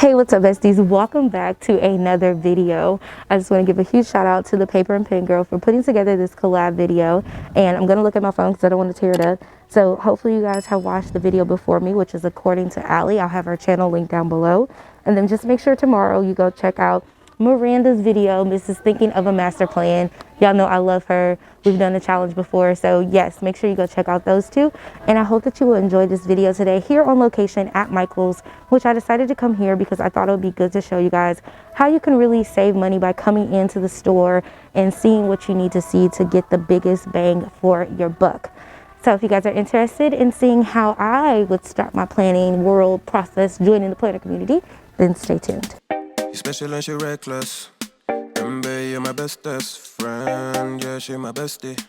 Hey, what's up, besties? Welcome back to another video. I just want to give a huge shout out to the Paper and Pen girl for putting together this collab video. And I'm going to look at my phone because I don't want to tear it up. So hopefully you guys have watched the video before me, which is according to Allie. I'll have her channel linked down below. And then just make sure tomorrow you go check out Miranda's video, Mrs. Thinking of a Master Plan. Y'all know I love her. We've done a challenge before, so yes, make sure you go check out those two. And I hope that you will enjoy this video today here on location at Michael's, which I decided to come here because I thought it would be good to show you guys how you can really save money by coming into the store and seeing what you need to see to get the biggest bang for your buck. So if you guys are interested in seeing how I would start my planning world process joining the planner community, then stay tuned. You special and she reckless. Remember, you're my bestest friend. Yeah, she my bestie.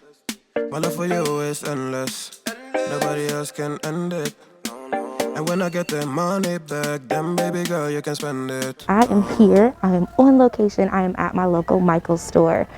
My love for you is endless. Nobody else can end it. And when I get the money back, then baby girl, you can spend it. I am here. I am on location. I am at my local Michael's store.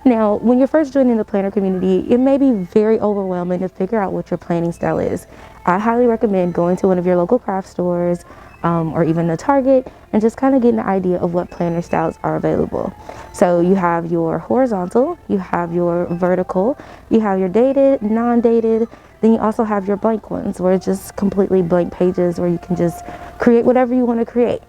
Now, when you're first joining the planner community, it may be very overwhelming to figure out what your planning style is. I highly recommend going to one of your local craft stores, or even the Target, and just kind of getting an idea of what planner styles are available. So you have your horizontal, you have your vertical, you have your dated, non-dated, then you also have your blank ones where it's just completely blank pages where you can just create whatever you want to create.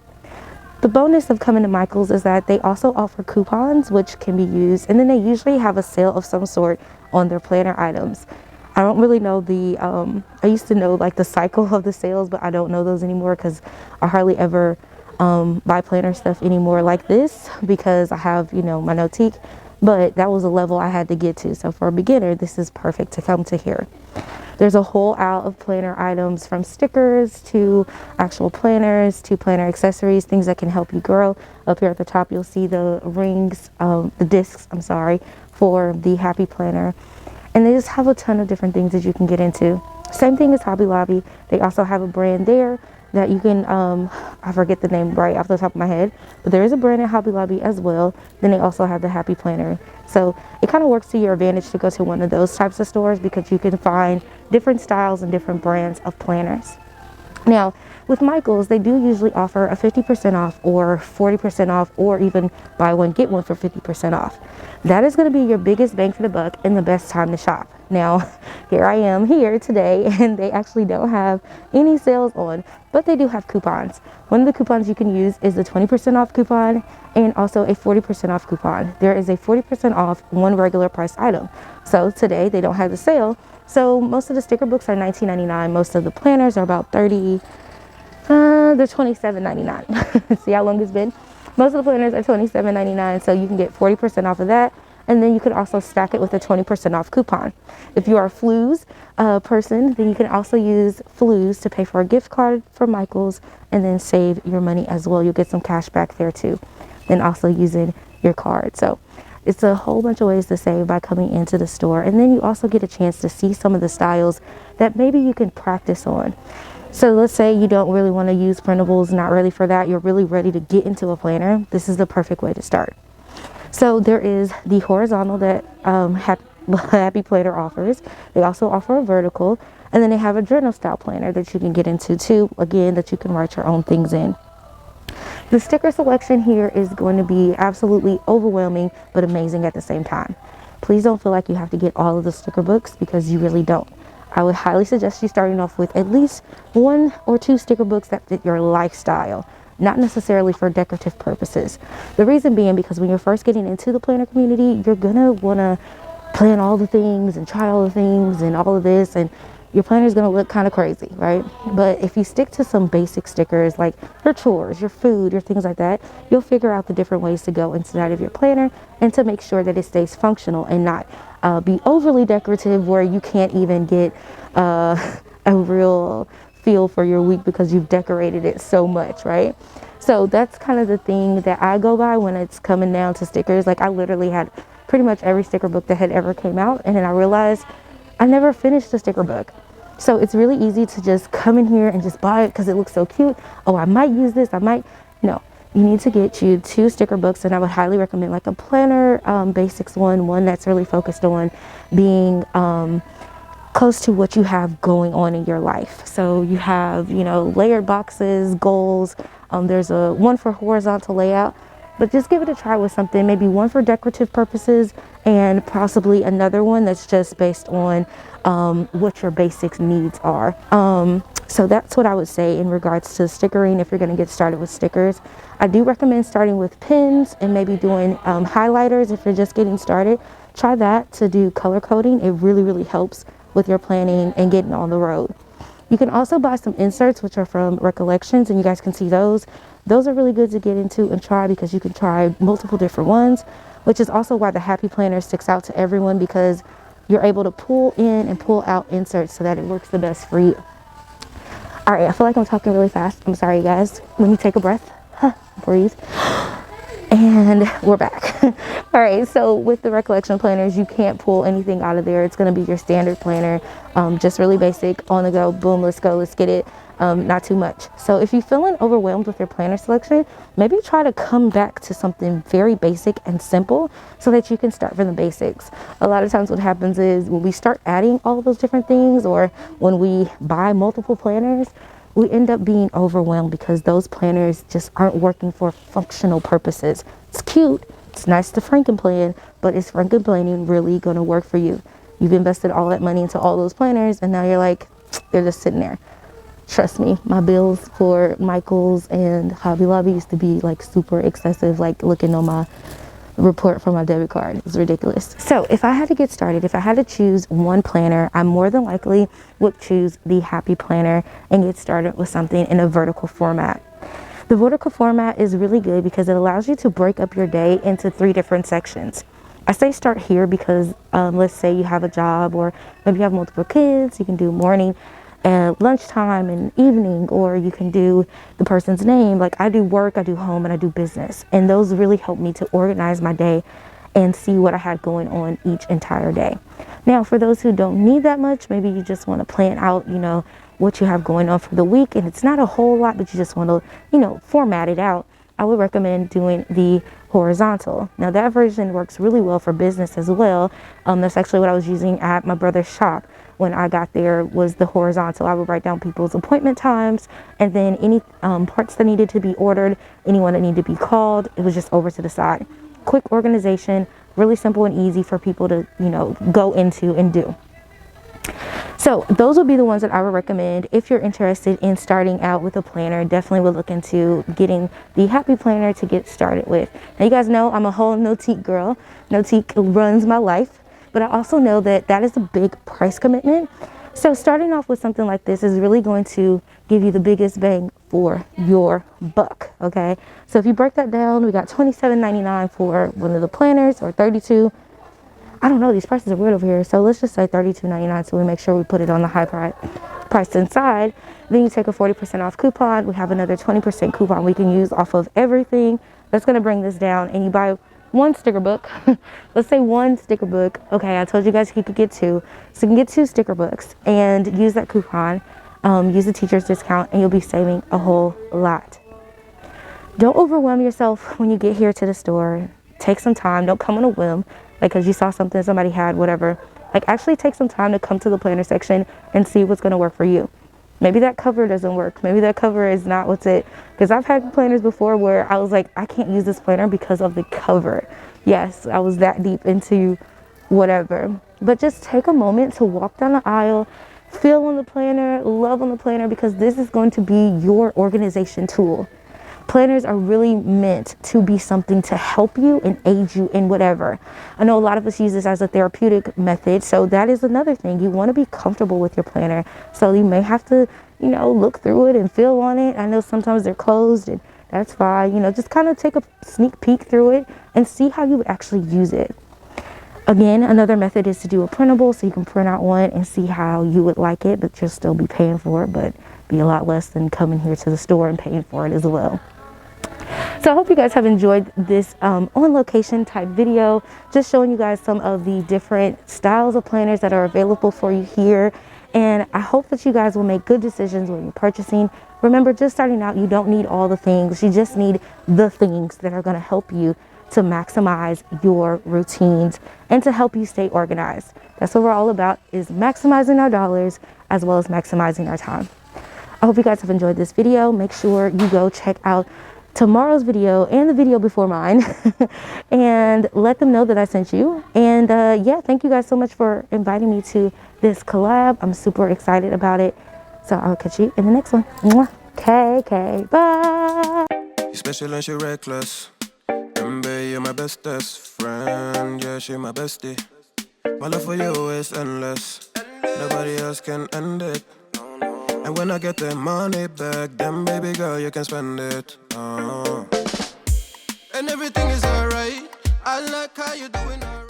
The bonus of coming to Michael's is that they also offer coupons which can be used, and then they usually have a sale of some sort on their planner items. I don't really know the, I used to know like the cycle of the sales, but I don't know those anymore because I hardly ever buy planner stuff anymore like this because I have, you know, my Notique, but that was a level I had to get to. So for a beginner, this is perfect to come to here. There's a whole aisle of planner items from stickers to actual planners to planner accessories, things that can help you grow. Up here at the top, you'll see the rings, the discs, I'm sorry, for the Happy Planner. And they just have a ton of different things that you can get into. Same thing as Hobby Lobby. They also have a brand there that you can, I forget the name right off the top of my head, but there is a brand at Hobby Lobby as well. Then they also have the Happy Planner. So it kind of works to your advantage to go to one of those types of stores because you can find different styles and different brands of planners. Now, with Michael's, they do usually offer a 50% off or 40% off, or even buy one, get one for 50% off. That is going to be your biggest bang for the buck and the best time to shop. Now, here I am here today, and they actually don't have any sales on, but they do have coupons. One of the coupons you can use is the 20% off coupon and also a 40% off coupon. There is a 40% off one regular price item. So today they don't have the sale. So most of the sticker books are $19.99. Most of the planners are about they're $27.99. See how long it's been? Most of the planners are $27.99, so you can get 40% off of that. And then you can also stack it with a 20% off coupon. If you are a Flues person, then you can also use Flues to pay for a gift card for Michael's and then save your money as well. You'll get some cash back there too. Then also using your card. So it's a whole bunch of ways to save by coming into the store. And then you also get a chance to see some of the styles that maybe you can practice on. So let's say you don't really want to use printables, not ready for that. You're really ready to get into a planner. This is the perfect way to start. So there is the horizontal that Happy Planner offers. They also offer a vertical, and then they have a journal style planner that you can get into too, again, that you can write your own things in. The sticker selection here is going to be absolutely overwhelming, but amazing at the same time. Please don't feel like you have to get all of the sticker books because you really don't. I would highly suggest you starting off with at least 1 or 2 sticker books that fit your lifestyle, not necessarily for decorative purposes. The reason being because when you're first getting into the planner community, you're gonna wanna plan all the things and try all the things and all of this, and your planner is gonna look kind of crazy, right? But if you stick to some basic stickers like your chores, your food, your things like that, you'll figure out the different ways to go inside of your planner and to make sure that it stays functional and not be overly decorative where you can't even get a real feel for your week because you've decorated it so much, right? So that's kind of the thing that I go by when it's coming down to stickers. Like I literally had pretty much every sticker book that had ever came out, and then I realized I never finished a sticker book. So it's really easy to just come in here and just buy it because it looks so cute. Oh, I might use this, I might. No, you need to get you 2 sticker books, and I would highly recommend like a planner basics one that's really focused on being close to what you have going on in your life. So you have, you know, layered boxes, goals, There's a one for horizontal layout, but just give it a try with something, maybe one for decorative purposes and possibly another one that's just based on what your basic needs are. So that's what I would say in regards to stickering. If you're going to get started with stickers, I do recommend starting with pens and maybe doing highlighters. If you're just getting started, try that to do color coding. It really helps with your planning and getting on the road. You can also buy some inserts, which are from Recollections, and you guys can see those. Those are really good to get into and try because you can try multiple different ones, which is also why the Happy Planner sticks out to everyone, because you're able to pull in and pull out inserts so that it works the best for you. All right, I feel like I'm talking really fast. I'm sorry, you guys. When you take a breath, breathe. And we're back. All right, so with the Recollection planners, you can't pull anything out of there. It's going to be your standard planner, just really basic, on the go, boom, let's go, let's get it. Not too much. So if you're feeling overwhelmed with your planner selection, maybe try to come back to something very basic and simple so that you can start from the basics. A lot of times what happens is when we start adding all of those different things, or when we buy multiple planners, we end up being overwhelmed because those planners just aren't working for functional purposes. It's cute, it's nice to Frankenplan, but is Frankenplanning really going to work for you? You've invested all that money into all those planners and now you're like, they're just sitting there. Trust me, my bills for Michaels and Hobby Lobby used to be like super excessive, like looking on my report from my debit card. It's ridiculous. So if I had to get started, if I had to choose one planner, I more than likely would choose the Happy Planner and get started with something in a vertical format. The vertical format is really good because it allows you to break up your day into 3 different sections. I say start here because let's say you have a job, or maybe you have multiple kids, you can do morning and lunchtime and evening, or you can do the person's name. Like I do work, I do home, and I do business. And those really help me to organize my day and see what I had going on each entire day. Now, for those who don't need that much, maybe you just want to plan out, you know, what you have going on for the week, and it's not a whole lot, but you just want to, you know, format it out. I would recommend doing the horizontal. Now that version works really well for business as well. That's actually what I was using at my brother's shop. When I got there was the horizontal. I would write down people's appointment times, and then any parts that needed to be ordered, anyone that needed to be called, it was just over to the side. Quick organization, really simple and easy for people to, you know, go into and do. So those would be the ones that I would recommend. If you're interested in starting out with a planner, definitely would look into getting the Happy Planner to get started with. Now you guys know I'm a whole Notique girl. Notique runs my life. But I also know that that is a big price commitment. So starting off with something like this is really going to give you the biggest bang for your buck, okay? So if you break that down, we got $27.99 for one of the planners, or $32. I don't know, these prices are weird over here. So let's just say $32.99 so we make sure we put it on the high price inside. Then you take a 40% off coupon. We have another 20% coupon we can use off of everything. That's gonna bring this down, and you buy one sticker book. Let's say one sticker book. Okay, I told you guys you could get 2. So you can get 2 sticker books and use that coupon, use the teacher's discount, and you'll be saving a whole lot. Don't overwhelm yourself when you get here to the store. Take some time. Don't come on a whim, like because you saw something somebody had, whatever. Like actually take some time to come to the planner section and see what's gonna work for you. Maybe that cover doesn't work. Maybe that cover is not what's it. Because I've had planners before where I was like, I can't use this planner because of the cover. Yes, I was that deep into whatever. But just take a moment to walk down the aisle, feel on the planner, love on the planner, because this is going to be your organization tool. Planners are really meant to be something to help you and aid you in whatever. I know a lot of us use this as a therapeutic method, so that is another thing. You want to be comfortable with your planner, so you may have to, you know, look through it and feel on it. I know sometimes they're closed, and that's fine. You know, just kind of take a sneak peek through it and see how you would actually use it. Again, another method is to do a printable, so you can print out one and see how you would like it, but you'll still be paying for it, but be a lot less than coming here to the store and paying for it as well. So I hope you guys have enjoyed this on location type video, just showing you guys some of the different styles of planners that are available for you here. And I hope that you guys will make good decisions when you're purchasing. Remember, just starting out, you don't need all the things. You just need the things that are going to help you to maximize your routines and to help you stay organized. That's what we're all about, is maximizing our dollars as well as maximizing our time. I hope you guys have enjoyed this video. Make sure you go check out tomorrow's video and the video before mine and let them know that I sent you. And yeah, thank you guys so much for inviting me to this collab. I'm super excited about it. So I'll catch you in the next one. Mwah. Okay, bye. You special and she reckless. Baby, you're my bestest friend. Yeah, she my bestie. My love for you is endless. Nobody else can end it. And when I get the money back, then baby girl, you can spend it. And everything is alright. I like how you doing alright.